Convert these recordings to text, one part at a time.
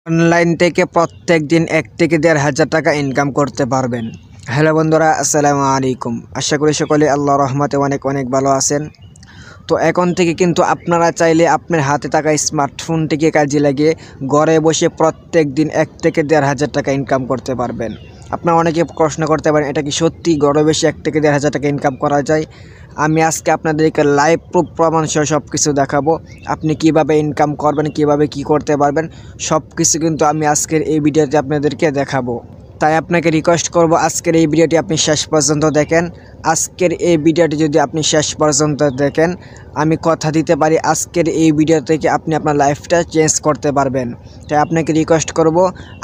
Online থেকে প্রত্যেক দিন 1 থেকে 1,500 টাকা ইনকাম করতে পারবেন। হ্যালো বন্ধুরা, আসসালামু আলাইকুম। আশা করি সকলে আল্লাহর রহমতে অনেক অনেক ভালো আছেন। তো এখন থেকে কিন্তু আপনারা চাইলে আপনার হাতে থাকা স্মার্টফোনটিকে কাজে লাগিয়ে ঘরে বসে প্রত্যেক দিন 1 থেকে 1,500 টাকা ইনকাম করতে পারবেন। আপনারা অনেকে প্রশ্ন করতে পারেন, এটা কি সত্যি ঘরে বসে 1 থেকে 1,500 টাকা ইনকাম করা যায়? আমি আজকে আপনাদেরকে লাইভ প্রুফ প্রমাণ সহ সব কিছু দেখাবো। আপনি কিভাবে ইনকাম করবেন, কিভাবে কি করতে পারবেন, সব কিছু কিন্তু আমি আজকের এই ভিডিওতে আপনাদেরকে দেখাবো। তাই আপনাকে রিকোয়েস্ট করব, আজকের এই ভিডিওটি আপনি শেষ পর্যন্ত দেখেন। আজকের এই ভিডিওটি যদি আপনি শেষ পর্যন্ত দেখেন, আমি কথা দিতে পারি আজকের এই ভিডিও থেকে আপনি আপনার লাইফটা চেঞ্জ করতে পারবেন। তাই আপনাকে রিকোয়েস্ট করব,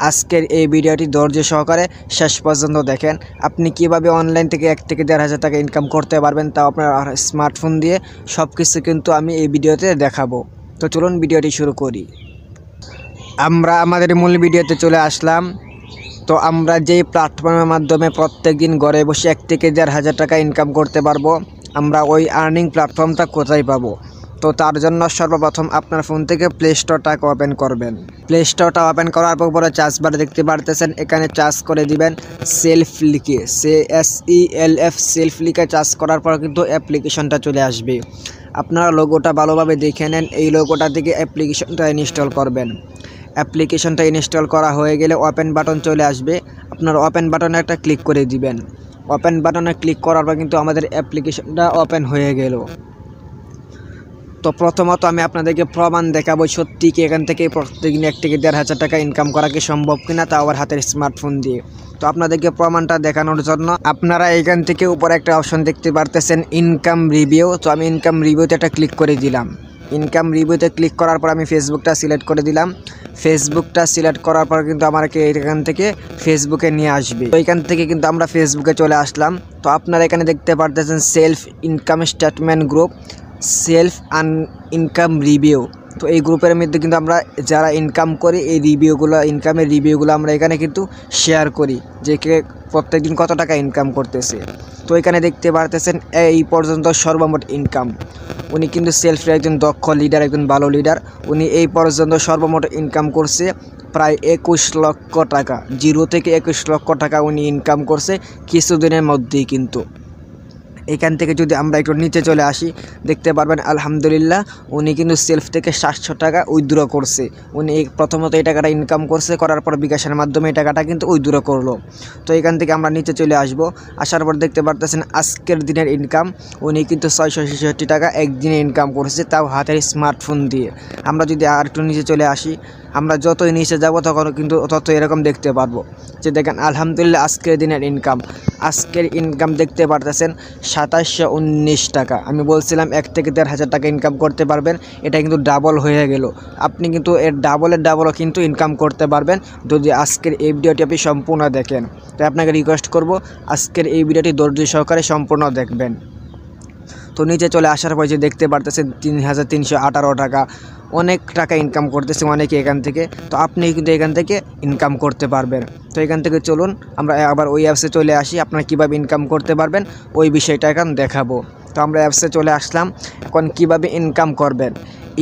আজকের এই ভিডিওটি ধৈর্য সহকারে শেষ পর্যন্ত দেখেন। আপনি কিভাবে অনলাইন থেকে 1 থেকে 1,500 টাকা ইনকাম করতে পারবেন, তাও আপনার স্মার্টফোন দিয়ে সব কিছু কিন্তু আমি এই ভিডিওতে দেখাবো। তো চলুন ভিডিওটি শুরু করি। আমরা আমাদের মূল ভিডিওতে চলে আসলাম। তো আমরা যেই প্ল্যাটফর্মের মাধ্যমে প্রত্যেক দিন ঘরে বসে 1 থেকে 1,500 টাকা ইনকাম করতে পারবো, আমরা ওই আর্নিং প্ল্যাটফর্মটা কোথায় পাবো? তো তার জন্য সর্বপ্রথম আপনার ফোন থেকে প্লে স্টোরটাকে ওপেন করবেন। প্লে স্টোরটা ওপেন করার পর পরে চার্জ বার দেখতে পারতেছেন, এখানে চার্জ করে দিবেন সেলফ লিখে, SELF সেলফ লিখে চার্জ করার পর কিন্তু অ্যাপ্লিকেশনটা চলে আসবে। আপনারা লোগোটা ভালোভাবে দেখে নেন, এই লোগোটা থেকে অ্যাপ্লিকেশনটা ইনস্টল করবেন। অ্যাপ্লিকেশনটা ইনস্টল করা হয়ে গেলে ওপেন বাটন চলে আসবে, আপনার ওপেন বাটনে একটা ক্লিক করে দিবেন। ওপেন বাটনে ক্লিক করার পর কিন্তু আমাদের অ্যাপ্লিকেশনটা ওপেন হয়ে গেল। তো প্রথমত আমি আপনাদেরকে প্রমাণ দেখাবো সত্যি কি এখান থেকে প্রত্যেকদিন 1 থেকে 1,500 টাকা ইনকাম করা কি সম্ভব কিনা, তা আবার হাতের স্মার্টফোন দিয়ে। তো আপনাদেরকে প্রমাণটা দেখানোর জন্য আপনারা এখান থেকে উপরে একটা অপশন দেখতে পারতেছেন ইনকাম রিভিউ। তো আমি ইনকাম রিভিউতে একটা ক্লিক করে দিলাম। ইনকাম রিভিউতে ক্লিক করার পর আমি ফেসবুকটা সিলেক্ট করে দিলাম। ফেসবুকটা সিলেক্ট করার পর কিন্তু আমাকে এখান থেকে ফেসবুকে নিয়ে আসবে। তো এখান থেকে কিন্তু আমরা ফেসবুকে চলে আসলাম। তো আপনারা এখানে দেখতে পারতেছেন self income statement group, self income review. তো এই গ্রুপের মধ্যে কিন্তু আমরা যারা ইনকাম করি এই রিভিউগুলো, ইনকামের রিভিউগুলো আমরা এখানে কিন্তু শেয়ার করি, যে কে প্রত্যেকদিন কত টাকা ইনকাম করতেছে। তো এখানে দেখতে পারতেছেন এই পর্যন্ত সর্বমোট ইনকাম, উনি কিন্তু সেলফের একজন দক্ষ লিডার, একজন ভালো লিডার। উনি এই পর্যন্ত সর্বমোট ইনকাম করছে প্রায় 21 লক্ষ টাকা, 0 থেকে 21 লক্ষ টাকা উনি ইনকাম করছে কিছুদিনের মধ্যেই। কিন্তু এখান থেকে যদি আমরা একটু নিচে চলে আসি, দেখতে পারবেন আলহামদুলিল্লাহ উনি কিন্তু সেলফ থেকে 700 টাকা উইথড্র করছে। উনি প্রথমত এই টাকাটা ইনকাম করছে, করার পর বিকাশের মাধ্যমে এই টাকাটা কিন্তু উইথড্র করলো। তো এখান থেকে আমরা নিচে চলে আসব, আসার পর দেখতে পারতেছেন আজকের দিনের ইনকাম, উনি কিন্তু 666 টাকা একদিনে ইনকাম করেছে, তাও হাতের স্মার্টফোন দিয়ে। আমরা যদি আর একটু নিচে চলে আসি, আমরা যতই নিচে যাব তখন কিন্তু তত এরকম দেখতে পারবো যে দেখেন আলহামদুলিল্লাহ আজকের দিনের ইনকাম, আজকের ইনকাম দেখতে পারতেছেন 2719 টাকা। আমি বলছিলাম 1 থেকে 1,500 টাকা ইনকাম করতে পারবেন, এটা কিন্তু ডাবল হয়ে গেল। আপনি কিন্তু এর ডাবলও কিন্তু ইনকাম করতে পারবেন যদি আজকের এই ভিডিওটি আপনি সম্পূর্ণ দেখেন। তাই আপনাকে রিকোয়েস্ট করব আজকের এই ভিডিওটি ধৈর্য সহকারে সম্পূর্ণ দেখবেন। তো নিচে চলে আসার পর যে দেখতে পারতেছেন 3,318 টাকা, অনেক টাকা ইনকাম করতেছে অনেকে এখান থেকে। তো আপনি কিন্তু এখান থেকে ইনকাম করতে পারবেন। তো এখান থেকে চলুন আমরা আবার ওই অ্যাপসে চলে আসি, আপনারা কীভাবে ইনকাম করতে পারবেন ওই বিষয়টা এখন দেখাবো। তো আমরা অ্যাপসে চলে আসলাম, এখন কিভাবে ইনকাম করবেন।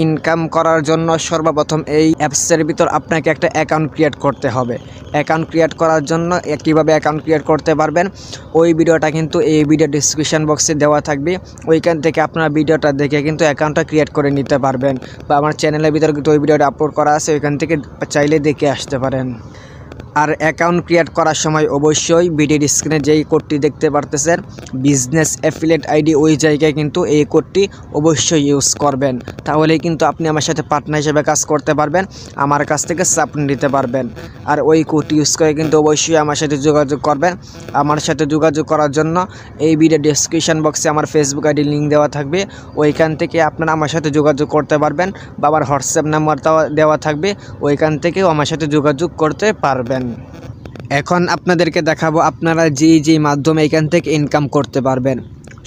ইনকাম করার জন্য সর্বপ্রথম এই অ্যাপসের ভিতর আপনাকে একটা অ্যাকাউন্ট ক্রিয়েট করতে হবে। অ্যাকাউন্ট ক্রিয়েট করার জন্য কীভাবে অ্যাকাউন্ট ক্রিয়েট করতে পারবেন ওই ভিডিওটা কিন্তু এই ভিডিও ডিসক্রিপশন বক্সে দেওয়া থাকবে, ওইখান থেকে আপনার ভিডিওটা দেখে কিন্তু অ্যাকাউন্টটা ক্রিয়েট করে নিতে পারবেন, বা আমার চ্যানেলের ভিতরে কিন্তু ওই ভিডিওটা আপলোড করা আছে, ওইখান থেকে চাইলে দেখে আসতে পারেন। আর অ্যাকাউন্ট ক্রিয়েট করার সময় অবশ্যই ভিডিওর স্ক্রিনে যেই কোডটি দেখতে পারতেছেন বিজনেস অ্যাফিলিয়েট আইডি, ওই জায়গায় কিন্তু এই কোডটি অবশ্যই ইউজ করবেন। তাহলেই কিন্তু আপনি আমার সাথে পার্টনার হিসেবে কাজ করতে পারবেন, আমার কাছ থেকে সাপোর্ট নিতে পারবেন। আর ওই কোডটি ইউজ করে কিন্তু অবশ্যই আমার সাথে যোগাযোগ করবেন। আমার সাথে যোগাযোগ করার জন্য এই ভিডিও ডেসক্রিপশন বক্সে আমার ফেসবুক আইডি লিঙ্ক দেওয়া থাকবে, ওইখান থেকে আপনারা আমার সাথে যোগাযোগ করতে পারবেন, বা আমার হোয়াটসঅ্যাপ নাম্বারটাও দেওয়া থাকবে, ওইখান থেকেও আমার সাথে যোগাযোগ করতে পারবেন। এখন আপনাদেরকে দেখাবো আপনারা যেই মাধ্যমে এখান থেকে ইনকাম করতে পারবেন।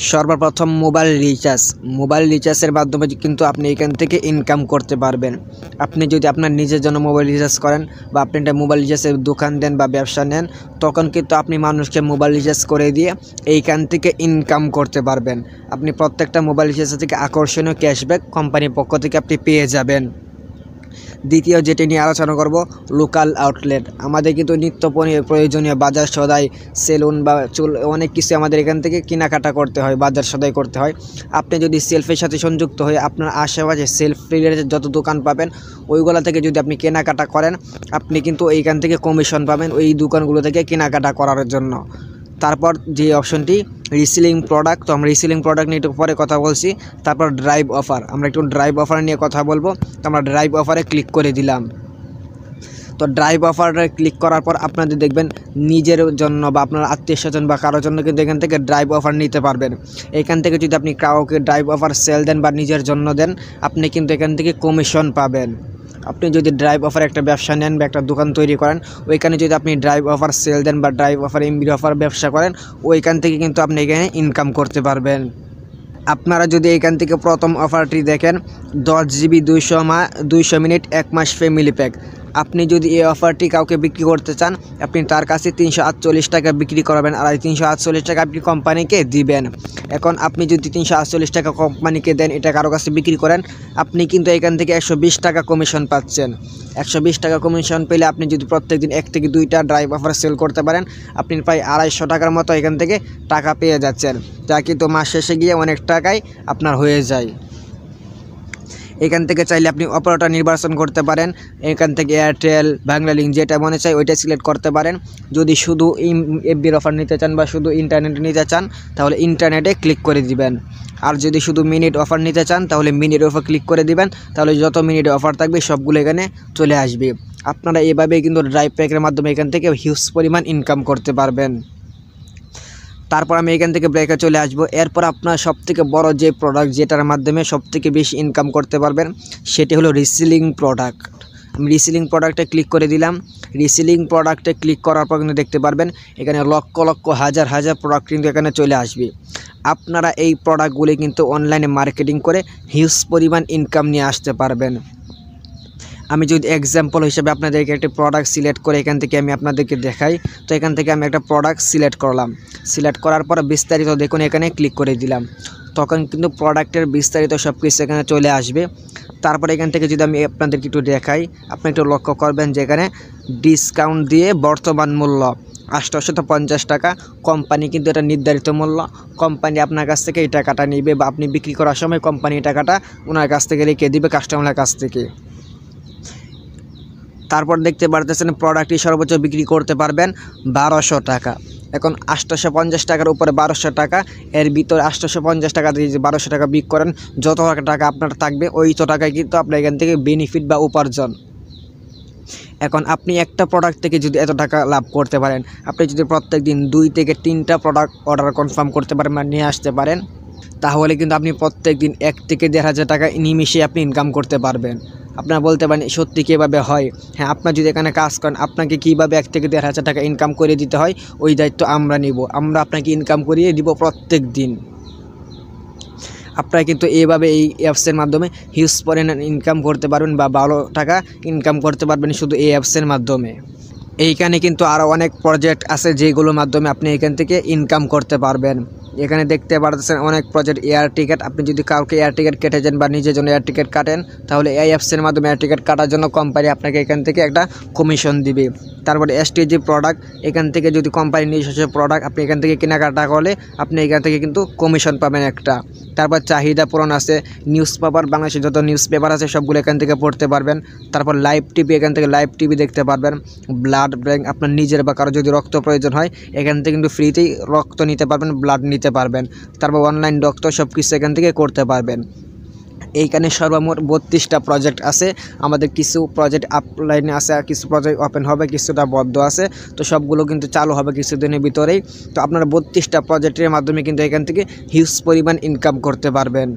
সর্বপ্রথম মোবাইল রিচার্জের মাধ্যমে কিন্তু আপনি এখান থেকে ইনকাম করতে পারবেন। আপনি যদি আপনার নিজের জন্য মোবাইল রিচার্জ করেন, বা আপনি একটা মোবাইল রিচার্জের দোকান দেন বা ব্যবসা নেন, তখন কিন্তু আপনি মানুষকে মোবাইল রিচার্জ করে দিয়ে এইখান থেকে ইনকাম করতে পারবেন। আপনি প্রত্যেকটা মোবাইল রিচার্জ থেকে আকর্ষণীয় ক্যাশব্যাক কোম্পানির পক্ষ থেকে আপনি পেয়ে যাবেন। দ্বিতীয় যেটি নিয়ে আলোচনা করব, লোকাল আউটলেট। আমাদের কিন্তু নিত্য প্রয়োজনীয় বাজার সদাই, সেলুন বা চুল, অনেক কিছু আমাদের এখান থেকে কেনাকাটা করতে হয়, বাজার সদাই করতে হয়। আপনি যদি সেলফের সাথে সংযুক্ত হয়ে আপনার আশেপাশে সেলফ রিলেটেড যত দোকান পাবেন ওইগুলো থেকে যদি আপনি কেনাকাটা করেন, আপনি কিন্তু এইখান থেকে কমিশন পাবেন ওই দোকানগুলো থেকে কেনাকাটা করার জন্য। তারপর যে অপশনটি রিসেলিং প্রোডাক্ট, তো আমরা রিসেলিং প্রোডাক্ট নিয়ে একটু পরে কথা বলছি। তারপর ড্রাইভ অফার, আমরা একটু ড্রাইভ অফার নিয়ে কথা বলবো। তো আমরা ড্রাইভ অফারে ক্লিক করে দিলাম। তো ড্রাইভ অফারে ক্লিক করার পর আপনাদের দেখবেন নিজের জন্য বা আপনার আত্মীয় স্বজন বা কারোর জন্য কিন্তু এখান থেকে ড্রাইভ অফার নিতে পারবেন। এখান থেকে যদি আপনি কাউকে ড্রাইভ অফার সেল দেন বা নিজের জন্য দেন, আপনি কিন্তু এখান থেকে কমিশন পাবেন। আপনি যদি ড্রাইভ অফার একটা ব্যবসা নেন বা একটা দোকান তৈরি করেন, ওইখানে যদি আপনি ড্রাইভ অফার সেল দেন বা ড্রাইভ অফার এমবি অফার ব্যবসা করেন, ওইখান থেকে কিন্তু আপনি এখানে ইনকাম করতে পারবেন। আপনারা যদি এখান থেকে প্রথম অফারটি দেখেন, 10 জিবি 200 মিনিট 1 মাস ফ্যামিলি প্যাক। আপনি যদি এই অফারটি কাউকে বিক্রি করতে চান, আপনি তার কাছে 348 টাকা বিক্রি করবেন, আর এই 348 টাকা আপনি কোম্পানিকে দিবেন। এখন আপনি যদি 348 টাকা কোম্পানিকে দেন, এটা কারো কাছে বিক্রি করেন, আপনি কিন্তু এখান থেকে 120 টাকা কমিশন পাচ্ছেন। 120 টাকা কমিশন পেলে আপনি যদি প্রত্যেকদিন 1 থেকে 2টা ড্রাইভ অফার সেল করতে পারেন, আপনি প্রায় 250 টাকার মতো এখান থেকে টাকা পেয়ে যাচ্ছেন, যা কিন্তু মাস শেষে গিয়ে অনেক টাকাই আপনার হয়ে যায়। এখান থেকে চাইলে আপনি অপারেটর নির্বাচন করতে পারেন। এখান থেকে এয়ারটেল, বাংলালিংক যেটা মনে চায় ওইটা সিলেক্ট করতে পারেন। যদি শুধু এফবির অফার নিতে চান বা শুধু ইন্টারনেট নিতে চান, তাহলে ইন্টারনেটে ক্লিক করে দিবেন। আর যদি শুধু মিনিট অফার নিতে চান, তাহলে মিনিট অফার ক্লিক করে দিবেন। তাহলে যত মিনিটে অফার থাকবে সবগুলো এখানে চলে আসবে। আপনারা এভাবে কিন্তু ড্রাইভ প্যাকের মাধ্যমে এখান থেকে হিউজ পরিমাণ ইনকাম করতে পারবেন। তারপর আমি এখান থেকে ব্রেকে চলে আসবো। এরপর আপনার সবথেকে বড় যে প্রোডাক্ট, যেটার মাধ্যমে সবথেকে বেশি ইনকাম করতে পারবেন, সেটি হলো রিসেলিং প্রোডাক্ট। আমি রিসেলিং প্রোডাক্টে ক্লিক করে দিলাম। রিসেলিং প্রোডাক্টে ক্লিক করার পর কিন্তু দেখতে পারবেন এখানে লক্ষ লক্ষ হাজার হাজার প্রোডাক্ট কিন্তু এখানে চলে আসবে। আপনারা এই প্রোডাক্টগুলি কিন্তু অনলাইনে মার্কেটিং করে হিউজ পরিমাণ ইনকাম নিয়ে আসতে পারবেন। আমি যদি এক্সাম্পল হিসেবে আপনাদেরকে একটা প্রোডাক্ট সিলেক্ট করে এখান থেকে আমি আপনাদেরকে দেখাই। তো এখান থেকে আমি একটা প্রোডাক্ট সিলেক্ট করলাম। সিলেক্ট করার পর বিস্তারিত দেখুন এখানে ক্লিক করে দিলাম। তখন কিন্তু প্রোডাক্টের বিস্তারিত সব কিছু এখানে চলে আসবে। তারপরে এখান থেকে যদি আমি আপনাদেরকে একটু দেখাই, আপনি একটু লক্ষ্য করবেন যে এখানে ডিসকাউন্ট দিয়ে বর্তমান মূল্য 850 টাকা। কোম্পানি কিন্তু এটা নির্ধারিত মূল্য, কোম্পানি আপনার কাছ থেকে এই টাকাটা নেবে বা আপনি বিক্রি করার সময় কোম্পানি টাকাটা ওনার কাছ থেকে রেখে দিবে কাস্টমারের কাছ থেকে। তারপর দেখতে পারতেছেন প্রোডাক্টটি সর্বোচ্চ বিক্রি করতে পারবেন 1200 টাকা। এখন 850 টাকার উপরে 1200 টাকা, এর ভিতরে 850 টাকা দিয়ে যে 1200 টাকা বিক্রি করেন, যত টাকা আপনার থাকবে ওই তো টাকায় কিন্তু আপনার এখান থেকে বেনিফিট বা উপার্জন। এখন আপনি একটা প্রোডাক্ট থেকে যদি এত টাকা লাভ করতে পারেন, আপনি যদি প্রত্যেক দিন 2 থেকে 3টা প্রোডাক্ট অর্ডার কনফার্ম করতে পারেন বা নিয়ে আসতে পারেন, তাহলে কিন্তু আপনি প্রত্যেক দিন 1 থেকে 1,500 টাকা নিমিশে আপনি ইনকাম করতে পারবেন। আপনারা বলতে পারেন সত্যি কীভাবে হয়? হ্যাঁ, আপনার যদি এখানে কাজ করেন, আপনাকে কীভাবে 1 থেকে 1,500 টাকা ইনকাম করে দিতে হয় ওই দায়িত্ব আমরা নিব। আমরা আপনাকে ইনকাম করিয়ে দিব প্রত্যেক দিন। আপনারা কিন্তু এইভাবে এই অ্যাপসের মাধ্যমে হিউজ পরিমাণ ইনকাম করতে পারবেন বা ভালো টাকা ইনকাম করতে পারবেন শুধু এই অ্যাপসের মাধ্যমে। এইখানে কিন্তু আরও অনেক প্রজেক্ট আছে যেগুলোর মাধ্যমে আপনি এখান থেকে ইনকাম করতে পারবেন। এখানে দেখতে পারতেছেন অনেক প্রজেক্ট এয়ার টিকিট। আপনি যদি কাউকে এয়ার টিকিট কেটে যান বা নিজের জন্য এয়ার টিকিট কাটেন, তাহলে এই অ্যাপসের মাধ্যমে এয়ার টিকিট কাটার জন্য কোম্পানি আপনাকে এখান থেকে একটা কমিশন দিবে। তারপরে এসটিজি প্রোডাক্ট, এখান থেকে যদি কোম্পানি নিজস্ব প্রোডাক্ট আপনি এখান থেকে কেনাকাটা করলে আপনি এখান থেকে কিন্তু কমিশন পাবেন একটা। তারপর চাহিদা পূরণ আছে, নিউজ পেপার, বাংলাদেশের যত নিউজ পেপার আছে সবগুলো এখান থেকে পড়তে পারবেন। তারপর লাইভ টিভি, এখান থেকে লাইভ টিভি দেখতে পারবেন। ব্লাড ব্যাঙ্ক, আপনার নিজের বা কারো যদি রক্ত প্রয়োজন হয় এখান থেকে কিন্তু ফ্রিতেই রক্ত নিতে পারবেন, ব্লাড নিতে পারবেন। তারপর অনলাইন ডক্টর সব কিছু এখান থেকে করতে পারবেন। এইখানে সর্বমোট 32টা প্রজেক্ট আছে। আমাদের কিছু প্রজেক্ট আপলাইনে আছে, আর কিছু প্রজেক্ট ওপেন হবে, কিছুটা বদ্ধ আছে। তো সবগুলো কিন্তু চালু হবে কিছুদিনের ভিতরেই। তো আপনারা 32টা প্রজেক্টের মাধ্যমে কিন্তু এখান থেকে হিউজ পরিমাণ ইনকাম করতে পারবেন।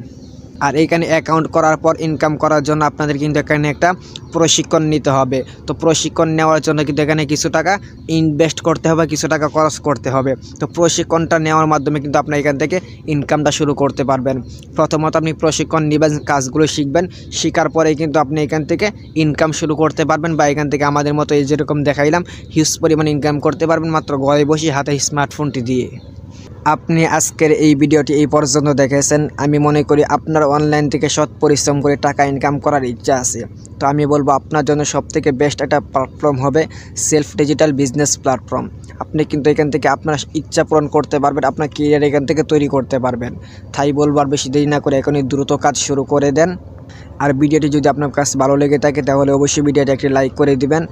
আর এইখানে অ্যাকাউন্ট করার পর ইনকাম করার জন্য আপনাদের কিন্তু এখানে একটা প্রশিক্ষণ নিতে হবে। তো প্রশিক্ষণ নেওয়ার জন্য কিন্তু এখানে কিছু টাকা ইনভেস্ট করতে হবে, কিছু টাকা খরচ করতে হবে। তো প্রশিক্ষণটা নেওয়ার মাধ্যমে কিন্তু আপনি এখান থেকে ইনকামটা শুরু করতে পারবেন। প্রথমত আপনি প্রশিক্ষণ নেবেন, কাজগুলো শিখবেন, শেখার পরেই কিন্তু আপনি এখান থেকে ইনকাম শুরু করতে পারবেন বা এখান থেকে আমাদের মতো এই যেরকম দেখাইলাম হিউজ পরিমাণ ইনকাম করতে পারবেন মাত্র ঘরে বসে হাতে স্মার্টফোনটি দিয়ে। আপনি আজকের এই ভিডিওটি এই পর্যন্ত দেখেছেন, আমি মনে করি আপনার অনলাইন থেকে সৎ পরিশ্রম করে টাকা ইনকাম করার ইচ্ছা আছে। তো আমি বলবো আপনার জন্য সবথেকে বেস্ট একটা প্ল্যাটফর্ম হবে সেলফ ডিজিটাল বিজনেস প্ল্যাটফর্ম। আপনি কিন্তু এখান থেকে আপনার ইচ্ছা পূরণ করতে পারবেন, আপনার ক্যারিয়ার এখান থেকে তৈরি করতে পারবেন। তাই বলবো আর বেশি দেরি না করে এখনই দ্রুত কাজ শুরু করে দেন। আর ভিডিওটি যদি আপনার কাছে ভালো লেগে থাকে তাহলে অবশ্যই ভিডিওটি একটি লাইক করে দিবেন।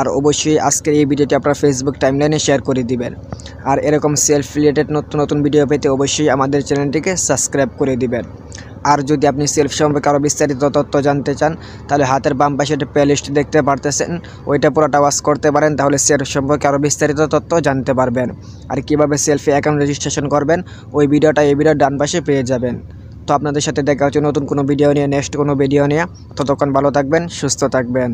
আর অবশ্যই আজকের এই ভিডিওটি আপনার ফেসবুক টাইমলাইনে শেয়ার করে দিবেন। আর এরকম সেলফ রিলেটেড নতুন নতুন ভিডিও পেতে অবশ্যই আমাদের চ্যানেলটিকে সাবস্ক্রাইব করে দিবেন। আর যদি আপনি সেলফ সম্পর্কে আরও বিস্তারিত তথ্য জানতে চান তাহলে হাতের বাম পাশে একটা প্লেলিস্ট দেখতে পারতেছেন, ওইটা পুরোটা ওয়াচ করতে পারেন, তাহলে সেলফ সম্পর্কে আরও বিস্তারিত তথ্য জানতে পারবেন। আর কীভাবে সেলফি অ্যাকাউন্ট রেজিস্ট্রেশন করবেন ওই ভিডিওটা এই ভিডিওর ডান পাশে পেয়ে যাবেন। তো আপনাদের সাথে দেখা হচ্ছে নতুন কোনো ভিডিও নিয়ে, নেক্সট কোনো ভিডিও নিয়ে। ততক্ষণ ভালো থাকবেন, সুস্থ থাকবেন।